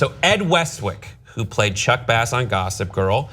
So Ed Westwick, who played Chuck Bass on Gossip Girl,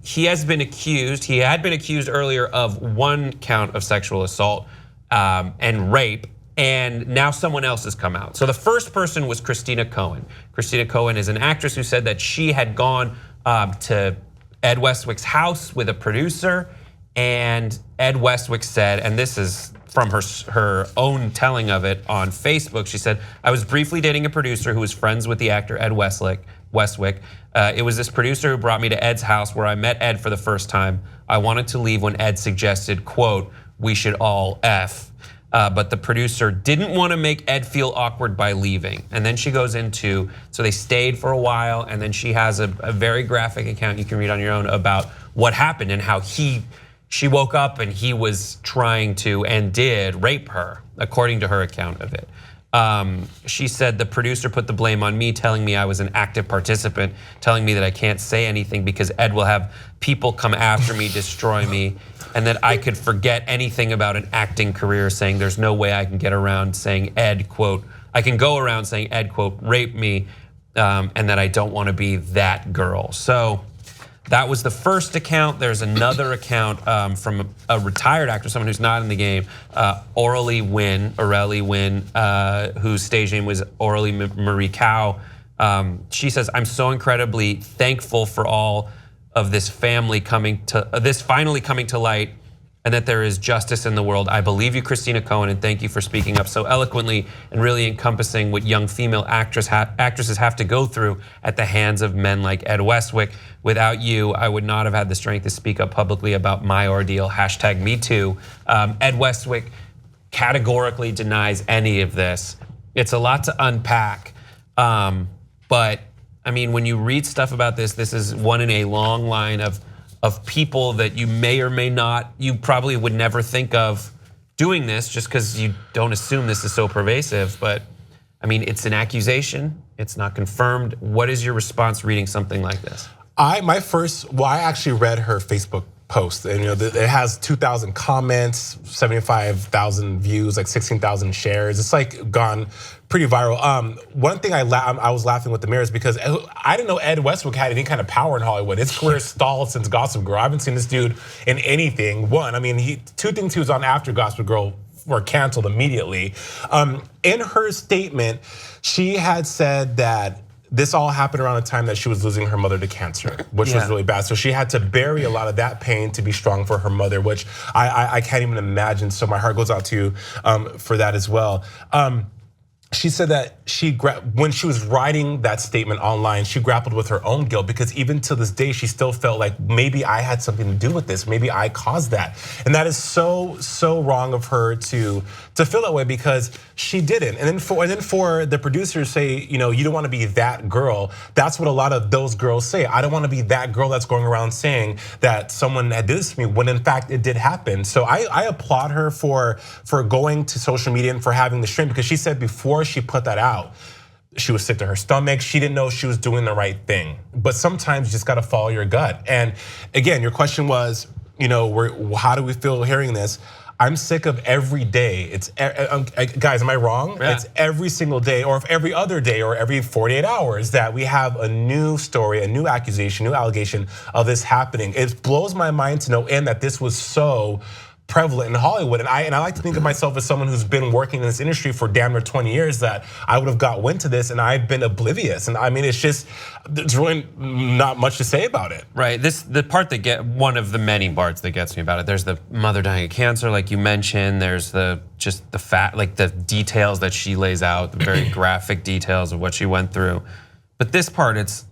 he had been accused earlier of 1 count of sexual assault and rape, and now someone else has come out. So the first person was Christina Cohen. Christina Cohen is an actress who said that she had gone to Ed Westwick's house with a producer, and Ed Westwick said, and this is from her own telling of it on Facebook, she said, "I was briefly dating a producer who was friends with the actor Ed Westwick. It was this producer who brought me to Ed's house where I met Ed for the first time. I wanted to leave when Ed suggested, quote, 'we should all F.' But the producer didn't want to make Ed feel awkward by leaving." And then she goes into, so they stayed for a while, and then she has a very graphic account you can read on your own about what happened and how she woke up and he was trying to and did rape her, according to her account of it. She said the producer put the blame on me, telling me I was an active participant, telling me that I can't say anything because Ed will have people come after me, destroy me, and that I could forget anything about an acting career, saying there's no way I can get around saying Ed, quote, I can go around saying Ed, quote, raped me, and that I don't want to be that girl. So that was the first account. There's another account from a retired actor, someone who's not in the game, Aurelie Wynn, whose stage name was Aurelie Marie Cow. She says, "I'm so incredibly thankful for all of this finally coming to light, and that there is justice in the world. I believe you, Christina Cohen, and thank you for speaking up so eloquently and really encompassing what young female actresses have to go through at the hands of men like Ed Westwick. Without you, I would not have had the strength to speak up publicly about my ordeal. #MeToo. Ed Westwick categorically denies any of this. It's a lot to unpack, but I mean, when you read stuff about this is one in a long line of people that you may or may not, you probably would never think of doing this just because you don't assume this is so pervasive. But I mean, it's an accusation, it's not confirmed. What is your response reading something like this? I actually read her Facebook post, and it has 2,000 comments, 75,000 views, like 16,000 shares. It's like gone pretty viral. One thing I was laughing with Amir is because I didn't know Ed Westwick had any kind of power in Hollywood. His career stalled since Gossip Girl. I haven't seen this dude in anything. Two things he was on after Gossip Girl were canceled immediately. In her statement, she had said that this all happened around the time that she was losing her mother to cancer, which was really bad. So she had to bury a lot of that pain to be strong for her mother, which I can't even imagine. So my heart goes out to you for that as well. She said that when she was writing that statement online, she grappled with her own guilt, because even to this day, she still felt like maybe I had something to do with this, maybe I caused that. And that is so wrong of her to feel that way, because she didn't. And then for the producers to say, you don't want to be that girl, that's what a lot of those girls say. I don't want to be that girl that's going around saying that someone had did this to me, when in fact it did happen. So I applaud her for going to social media and for having the strength, because she said before she put that out, she was sick to her stomach. She didn't know she was doing the right thing. But sometimes you just got to follow your gut. And again, your question was, how do we feel hearing this? I'm sick of every day. Guys, am I wrong? Yeah. It's every single day, or every other day, or every 48 hours that we have a new story, a new accusation, new allegation of this happening. It blows my mind to no end that this was so prevalent in Hollywood. And I like to think of myself as someone who's been working in this industry for damn near 20 years, that I would have got wind to this and I've been oblivious. And I mean, there's really not much to say about it. Right, the part one of the many parts that gets me about it, there's the mother dying of cancer, like you mentioned, there's the details that she lays out, the very graphic details of what she went through. But this part, it's,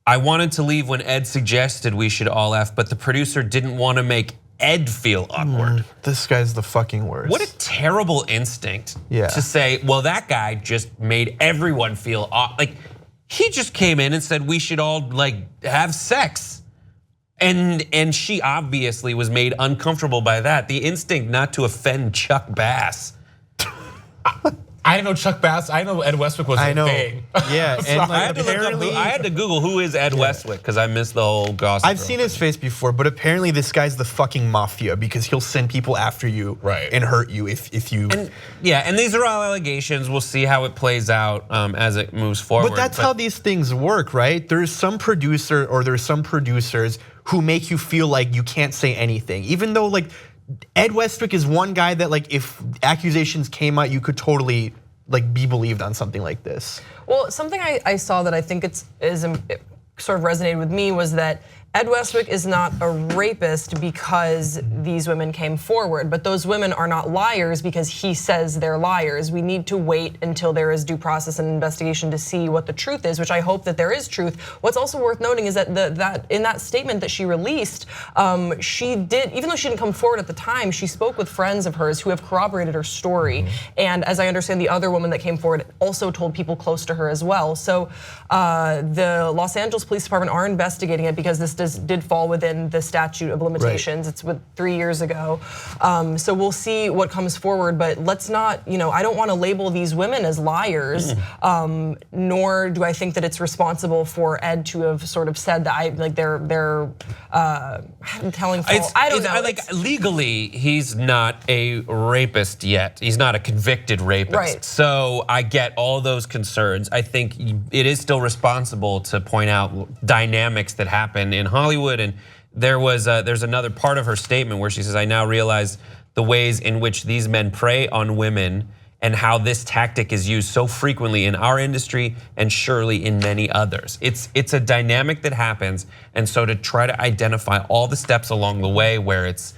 I wanted to leave when Ed suggested we should all F, but the producer didn't want to make Ed feel awkward. This guy's the fucking worst. What a terrible instinct to say, well, that guy just made everyone feel like he just came in and said we should all have sex. And she obviously was made uncomfortable by that. The instinct not to offend Chuck Bass. I didn't know Chuck Bass. I know Ed Westwick was a thing. Yeah, and like, I had to Google who is Ed Westwick because I missed the whole gossip. I've seen his face before, but apparently this guy's the fucking mafia because he'll send people after you and hurt you if you. And these are all allegations. We'll see how it plays out as it moves forward. But that's how these things work, right? There's some producer or there's some producers who make you feel like you can't say anything, even though like. Ed Westwick is one guy that like if accusations came out, you could totally like be believed on something like this. Well, something I saw that I think it sort of resonated with me was that Ed Westwick is not a rapist because these women came forward, but those women are not liars because he says they're liars. We need to wait until there is due process and investigation to see what the truth is, which I hope that there is truth. What's also worth noting is that in that statement that she released, she did, even though she didn't come forward at the time, she spoke with friends of hers who have corroborated her story. And as I understand, the other woman that came forward also told people close to her as well. So the Los Angeles Police Department are investigating it because this did fall within the statute of limitations. It's with 3 years ago. So we'll see what comes forward, but let's not, I don't want to label these women as liars, nor do I think that it's responsible for Ed to have sort of said that they're telling false. I don't know. Like legally, he's not a rapist yet. He's not a convicted rapist. Right. So I get all those concerns. I think it is still responsible to point out dynamics that happen in Hollywood. And there's another part of her statement where she says, "I now realize the ways in which these men prey on women and how this tactic is used so frequently in our industry and surely in many others." It's a dynamic that happens, and so to try to identify all the steps along the way where it's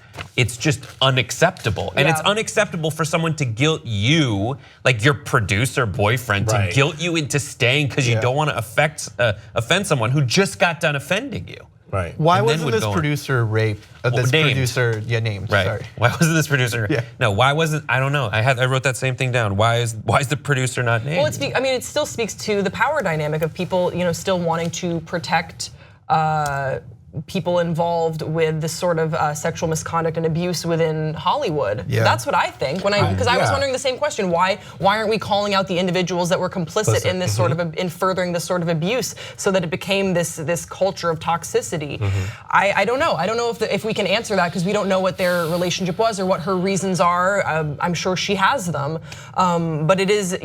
just unexceptable. And it's unacceptable for someone to guilt you, like your producer boyfriend, to guilt you into staying because you don't want to offend someone who just got done offending you. Right. Why wasn't this producer raped? This producer, named. Right. Sorry. Why wasn't this producer? Yeah. No. Why wasn't? I don't know. I wrote that same thing down. Why is the producer not named? Well, it still speaks to the power dynamic of people, still wanting to protect people involved with this sort of sexual misconduct and abuse within Hollywood. Yeah. That's what I think. Because I was wondering the same question. Why aren't we calling out the individuals that were complicit in this sort of in furthering this sort of abuse, so that it became this culture of toxicity? I don't know. I don't know if we can answer that because we don't know what their relationship was or what her reasons are. I'm sure she has them, but it is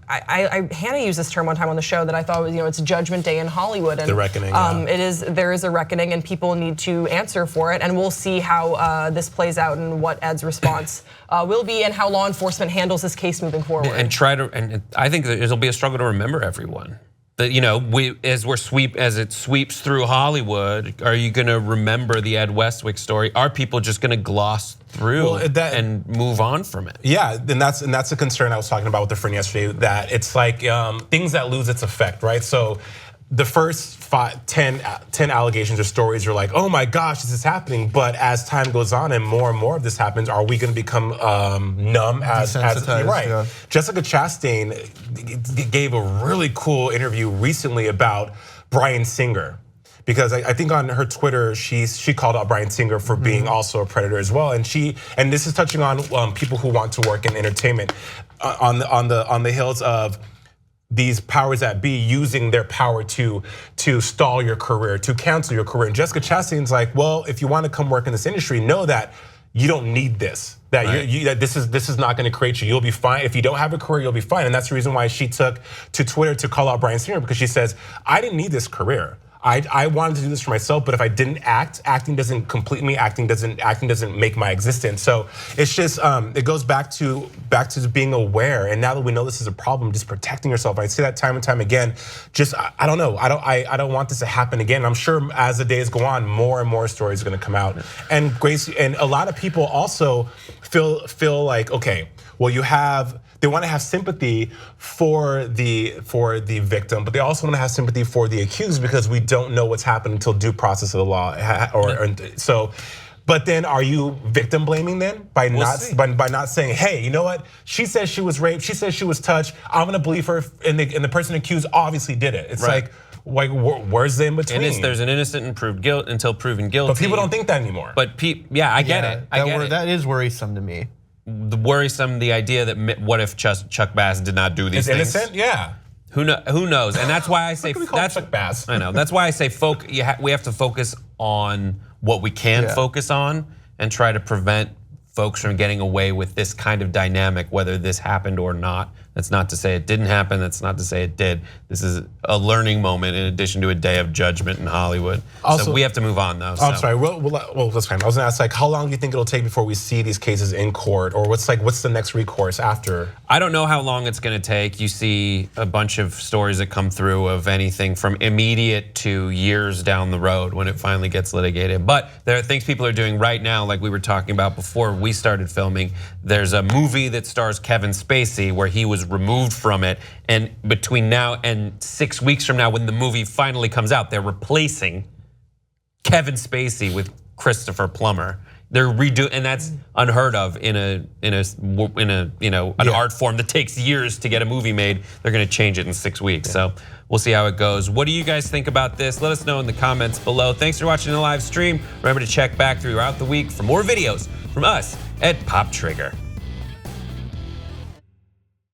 Hannah used this term one time on the show that I thought was it's Judgment Day in Hollywood, and the reckoning. There is a reckoning, and people need to answer for it. And we'll see how this plays out and what Ed's response will be, and how law enforcement handles this case moving forward. And I think that it'll be a struggle to remember everyone. That as it sweeps through Hollywood, are you going to remember the Ed Westwick story? Are people just going to gloss through and move on from it? Yeah, and that's a concern I was talking about with a friend yesterday. That it's like things that lose its effect, right? So the first 10 allegations or stories are like, oh my gosh, this is happening. But as time goes on and more of this happens, are we going to become numb as right? Yeah. Jessica Chastain gave a really cool interview recently about Bryan Singer. Because I think on her Twitter, she called out Bryan Singer for being also a predator as well, and this is touching on people who want to work in entertainment on the heels of these powers that be using their power to stall your career, to cancel your career. And Jessica Chastain's like, well, if you want to come work in this industry, know that you don't need this. That that this is not going to create you. You'll be fine. If you don't have a career, you'll be fine. And that's the reason why she took to Twitter to call out Bryan Singer, because she says, I didn't need this career. I wanted to do this for myself, but if I didn't acting doesn't complete me. Acting doesn't make my existence. So it's just it goes back to being aware. And now that we know this is a problem, just protecting yourself. I say that time and time again. Just I don't know. I don't want this to happen again. I'm sure as the days go on, more and more stories are going to come out. And Grace, and a lot of people also feel like, okay, well, they want to have sympathy for the victim, but they also want to have sympathy for the accused, because we don't know what's happened until due process of the law. But then, are you victim blaming then by not saying, hey, you know what? She says she was raped. She says she was touched. I'm gonna believe her, and the person accused obviously did it. It's like where's the in between? There's an innocent and proved guilt until proven guilty. But people don't think that anymore. But I get it. That is worrisome to me. worrisome the idea that what if Chuck Bass did not do these things? Innocent? Yeah. Who knows? And that's why I say that's Chuck Bass. I know. That's why I say we have to focus on what we can focus on and try to prevent folks from getting away with this kind of dynamic, whether this happened or not. That's not to say it didn't happen. That's not to say it did. This is a learning moment in addition to a day of judgment in Hollywood. Also, so we have to move on though. I'm sorry. Well, that's fine. I was gonna ask, like, how long do you think it'll take before we see these cases in court, or what's the next recourse after? I don't know how long it's gonna take. You see a bunch of stories that come through of anything from immediate to years down the road when it finally gets litigated. But there are things people are doing right now, like we were talking about before we started filming. There's a movie that stars Kevin Spacey where he was removed from it, and between now and 6 weeks from now, when the movie finally comes out, they're replacing Kevin Spacey with Christopher Plummer. They're redoing, and that's unheard of in an art form that takes years to get a movie made. They're going to change it in 6 weeks. So we'll see how it goes. What do you guys think about this? Let us know in the comments below. Thanks for watching the live stream. Remember to check back throughout the week for more videos from us at Pop Trigger.